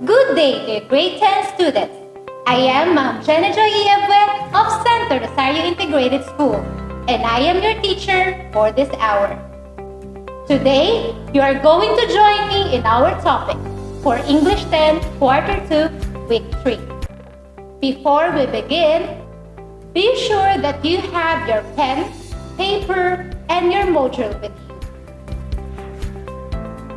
Good day, dear grade 10 students. I am Ma'am Jenna Joy Iebwe of Santo Rosario Integrated School, and I am your teacher for this hour. Today, you are going to join me in our topic for English 10 Quarter 2, Week 3. Before we begin, be sure that you have your pen, paper, and your module with you.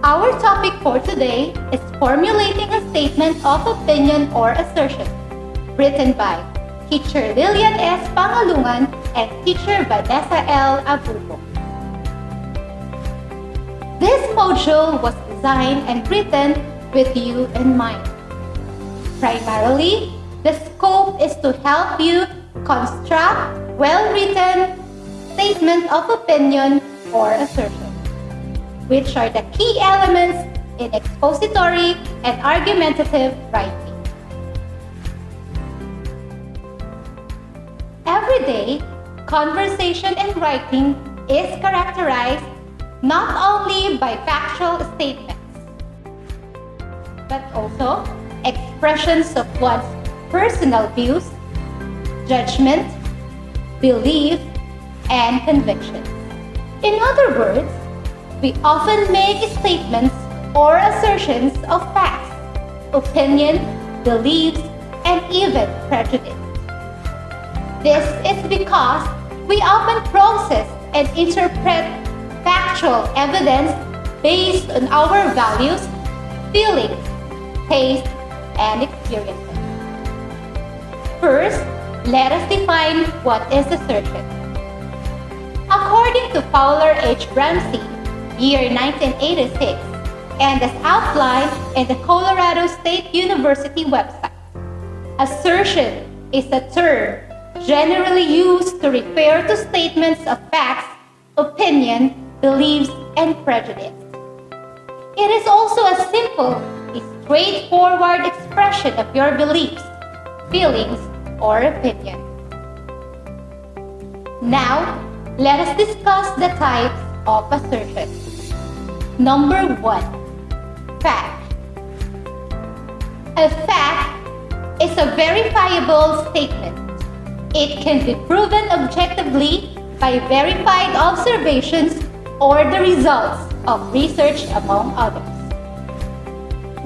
Our topic for today is formulating a statement of opinion or assertion, written by Teacher Lillian S. Pangalungan and Teacher Vanessa L. Abuco. This module was designed and written with you in mind. Primarily, the scope is to help you construct well-written statement of opinion or assertion, which are the key elements in expository and argumentative writing. Every day, conversation and writing is characterized not only by factual statements, but also expressions of one's personal views, judgment, belief, and convictions. In other words, we often make statements or assertions of facts, opinion, beliefs, and even prejudice. This is because we often process and interpret factual evidence based on our values, feelings, tastes, and experiences. First, let us define what is assertion. According to Fowler H. Ramsey, year 1986, and as outlined in the Colorado State University website, assertion is a term generally used to refer to statements of facts, opinion, beliefs, and prejudice. It is also a simple, straightforward expression of your beliefs, feelings, or opinion. Now, let us discuss the types of assertion. Number 1, fact. A fact is a verifiable statement. It can be proven objectively by verified observations or the results of research, among others.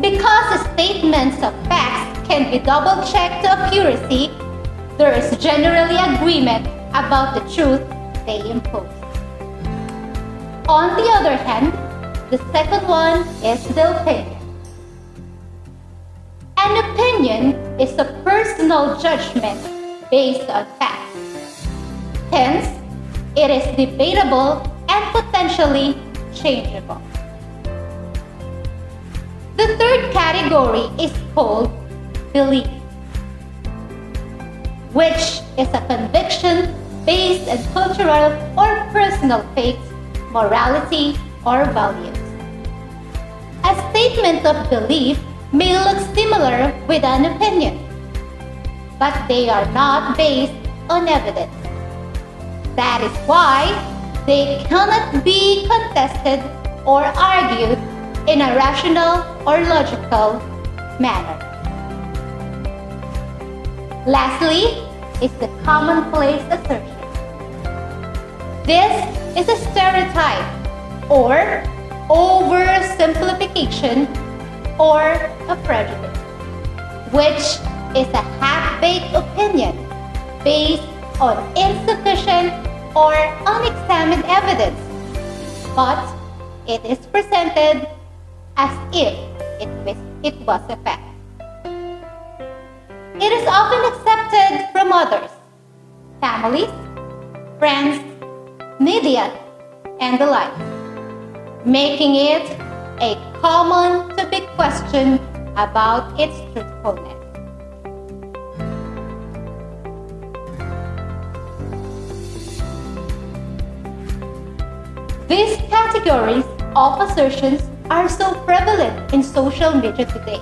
Because statements of facts can be double-checked to accuracy, there is generally agreement about the truth they impose. On the other hand, the second one is the opinion. An opinion is a personal judgment based on facts. Hence, it is debatable and potentially changeable. The third category is called belief, which is a conviction based on cultural or personal faith, morality, or values. A statement of belief may look similar with an opinion, but they are not based on evidence. That is why they cannot be contested or argued in a rational or logical manner. Lastly is the commonplace assertion. This is a stereotype or oversimplification or a prejudice, which is a half-baked opinion based on insufficient or unexamined evidence, but it is presented as if it was a fact. It is often accepted from others, families, friends, media, and the like, making it a common to be questioned about its truthfulness. These categories of assertions are so prevalent in social media today,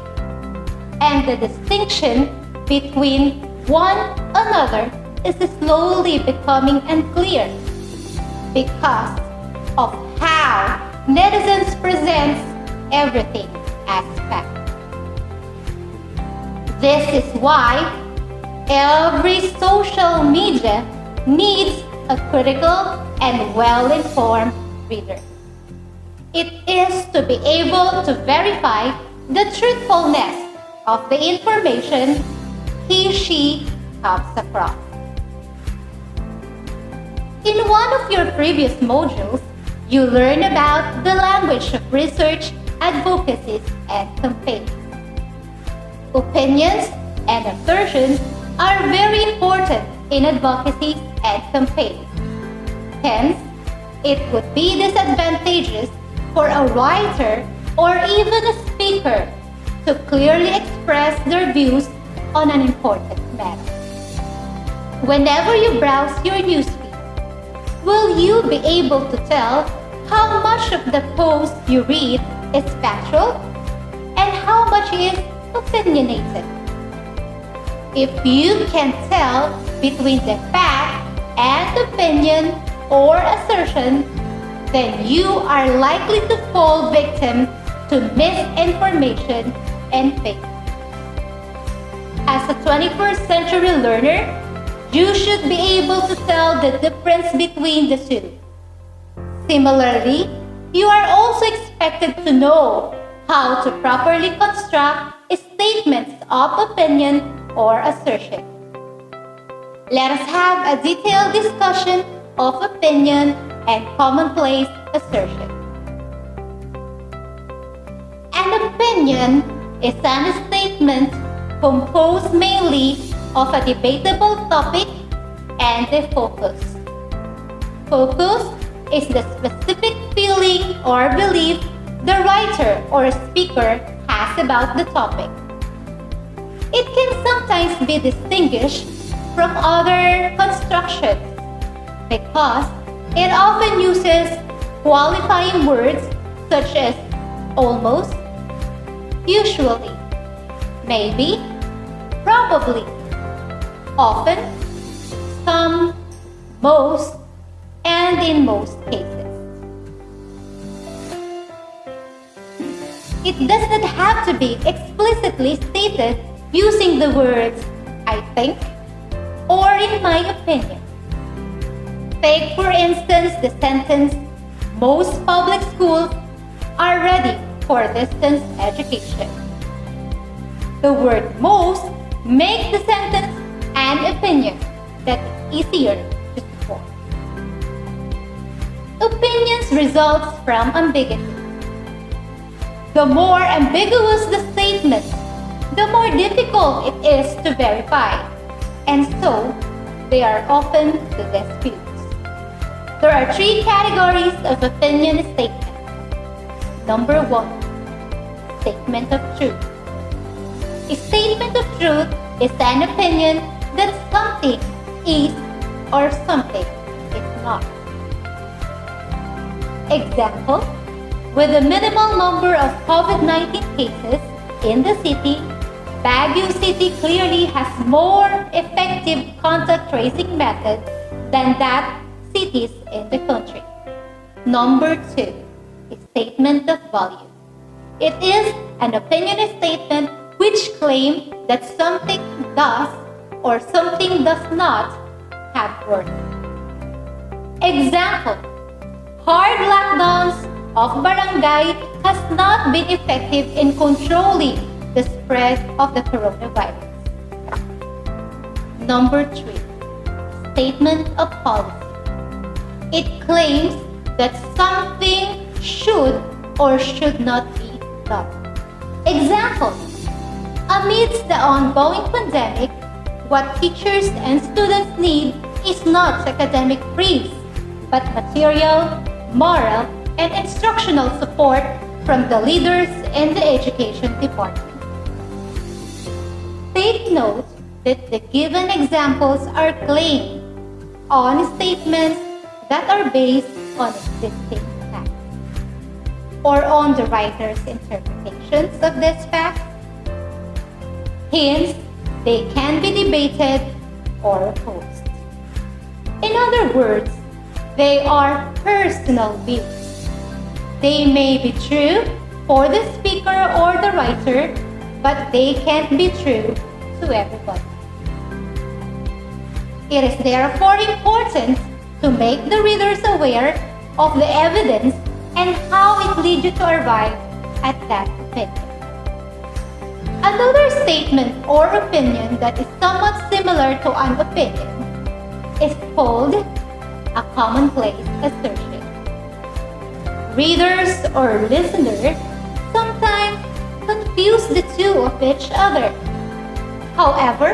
and the distinction between one another is slowly becoming unclear because of how netizens present everything as fact. This is why every social media needs a critical and well-informed reader. It is to be able to verify the truthfulness of the information he/she comes across. In one of your previous modules, you learn about the language of research, advocacies, and campaigns. Opinions and assertions are very important in advocacy and campaigns. Hence, it would be disadvantageous for a writer or even a speaker to clearly express their views on an important matter. Whenever you browse your newsfeed, will you be able to tell how much of the post you read is factual and how much is opinionated? If you can tell between the fact and opinion or assertion, then you are likely to fall victim to misinformation and fake. As a 21st century learner, you should be able to tell the difference between the two. Similarly, you are also expected to know how to properly construct statements of opinion or assertion. Let us have a detailed discussion of opinion and commonplace assertion. An opinion is an statement composed mainly of a debatable topic and a focus. Focus is the specific feeling or belief the writer or speaker has about the topic. It can sometimes be distinguished from other constructions because it often uses qualifying words such as almost, usually, maybe, probably, often, some, most, and in most cases. It does not have to be explicitly stated using the words I think or in my opinion. Take for instance the sentence, most public schools are ready for distance education. The word most makes the sentence an opinion that is easier to support. Opinions results from ambiguity. The more ambiguous the statement, the more difficult it is to verify, and so they are often to disputes. There are three categories of opinion statements. Number 1, statement of truth. A statement of truth is an opinion that something is or something is not. Example, with a minimal number of COVID-19 cases in the city, Baguio City clearly has more effective contact tracing methods than that cities in the country. Number 2, a statement of value. It is an opinion statement which claims that something does or something does not have worth. Example, hard lockdowns of barangay has not been effective in controlling the spread of the coronavirus. Number 3, statement of policy. It claims that something should or should not be done. Example, amidst the ongoing pandemic, what teachers and students need is not academic briefs, but material, moral, and instructional support from the leaders in the education department. Take note that the given examples are claimed on statements that are based on existing facts or on the writer's interpretations of this fact. Hence, they can be debated or opposed. In other words, they are personal views. They may be true for the speaker or the writer, but they can't be true to everybody. It is therefore important to make the readers aware of the evidence and how it leads you to arrive at that opinion. Another statement or opinion that is somewhat similar to an opinion is called a commonplace assertion. Readers or listeners sometimes confuse the two of each other. However,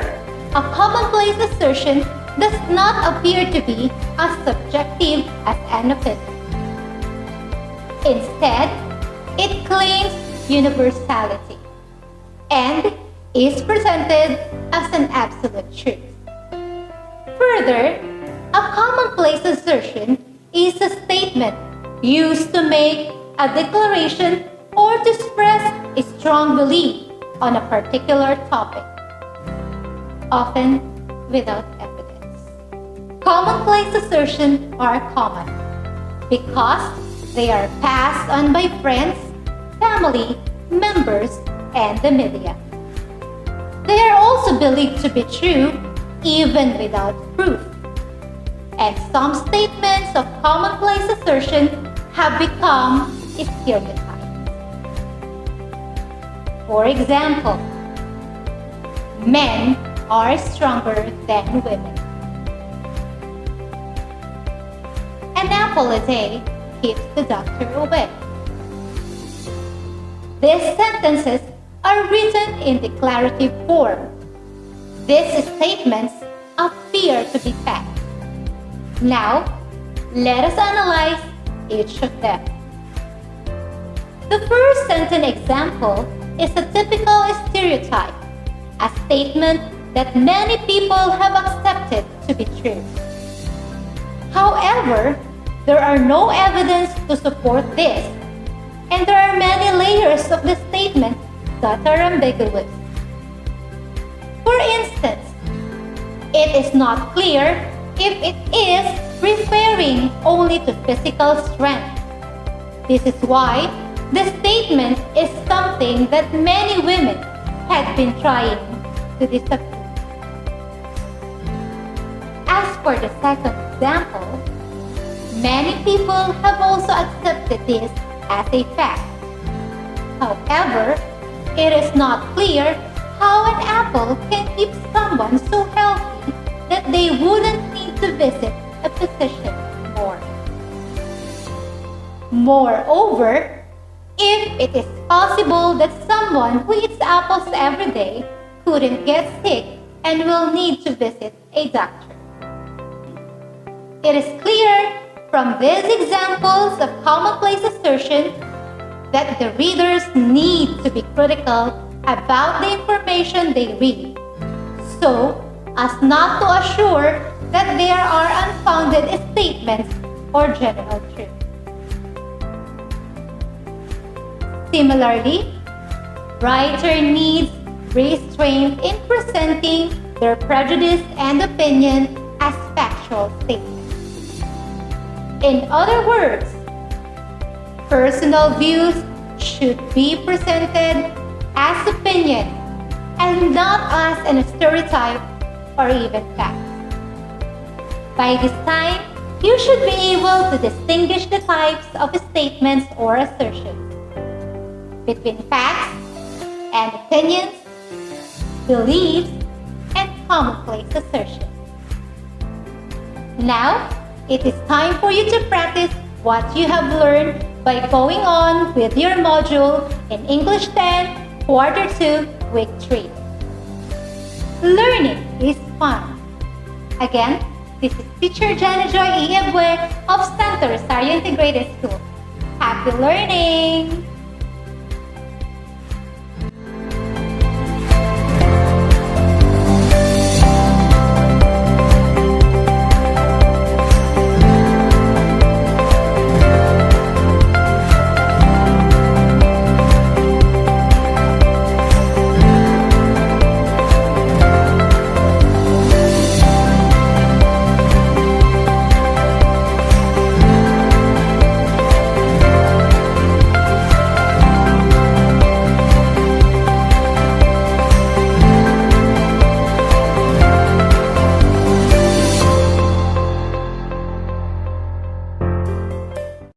a commonplace assertion does not appear to be as subjective as an opinion. Instead, it claims universality and is presented as an absolute truth. Further, a commonplace assertion is a statement used to make a declaration or to express a strong belief on a particular topic, often without evidence. Commonplace assertions are common because they are passed on by friends, family, members, and the media. They are also believed to be true even without proof. And some statements of commonplace assertion have become stereotypes. For example, men are stronger than women. An apple a day keeps the doctor away. These sentences are written in declarative form. These statements appear to be facts. Now, let us analyze each of them. The first sentence example is a typical stereotype, a statement that many people have accepted to be true. However, there are no evidence to support this, and there are many layers of the statement that are ambiguous. For instance, it is not clear if it is referring only to physical strength. This is why the statement is something that many women had been trying to disapprove. As for the second example, many people have also accepted this as a fact. However, it is not clear how an apple can keep someone so healthy that they wouldn't need to visit a physician more. Moreover, if it is possible that someone who eats apples every day couldn't get sick and will need to visit a doctor. It is clear from these examples of commonplace assertion that the readers need to be critical about the information they read, so as not to assure that there are unfounded statements or general truth. Similarly, writer needs restraint in presenting their prejudice and opinion as factual statements. In other words, personal views should be presented as opinion and not as an stereotype or even facts. By this time, you should be able to distinguish the types of statements or assertions between facts and opinions, beliefs, and commonplace assertions. Now, it is time for you to practice what you have learned by going on with your module in English 10, Quarter 2, Week 3. Learning is fun. Again, this is Teacher Jana Joy Iebwe of Santo Rosario Integrated School. Happy learning!